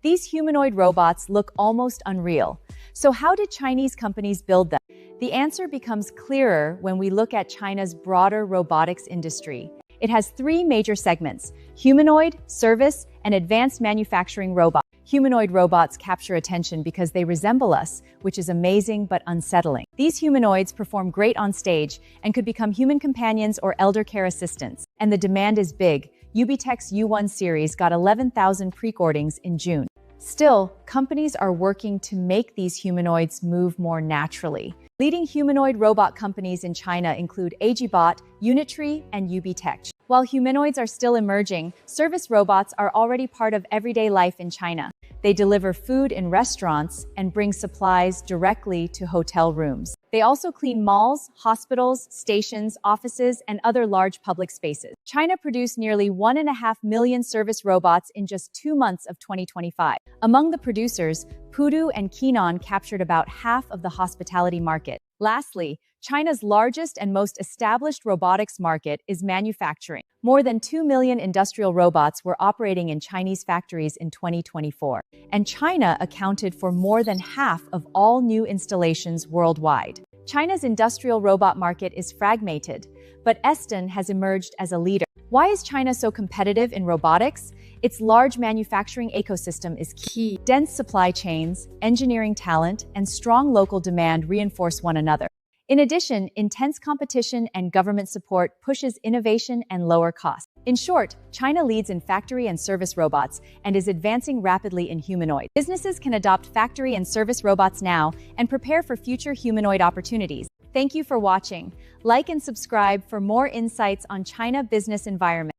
These humanoid robots look almost unreal. So how did Chinese companies build them? The answer becomes clearer when we look at China's broader robotics industry. It has three major segments: humanoid, service, and advanced manufacturing robots. Humanoid robots capture attention because they resemble us, which is amazing but unsettling. These humanoids perform great on stage and could become human companions or eldercare assistants. And the demand is big. UBTECH's U1 series got 11,000 pre-orders in June. Still, companies are working to make these humanoids move more naturally. Leading humanoid robot companies in China include AgiBot, Unitree, and UBTECH. While humanoids are still emerging, service robots are already part of everyday life in China. They deliver food in restaurants and bring supplies directly to hotel rooms. They also clean malls, hospitals, stations, offices, and other large public spaces. China produced nearly 1.5 million service robots in just 2 months of 2025. Among the producers, Pudu and Kinon captured about half of the hospitality market. Lastly, China's largest and most established robotics market is manufacturing. More than 2 million industrial robots were operating in Chinese factories in 2024, and China accounted for more than half of all new installations worldwide. China's industrial robot market is fragmented, but Eston has emerged as a leader. Why is China so competitive in robotics? Its large manufacturing ecosystem is key. Dense supply chains, engineering talent, and strong local demand reinforce one another. In addition, intense competition and government support pushes innovation and lower costs. In short, China leads in factory and service robots and is advancing rapidly in humanoid. Businesses can adopt factory and service robots now and prepare for future humanoid opportunities. Thank you for watching. Like and subscribe for more insights on China business environment.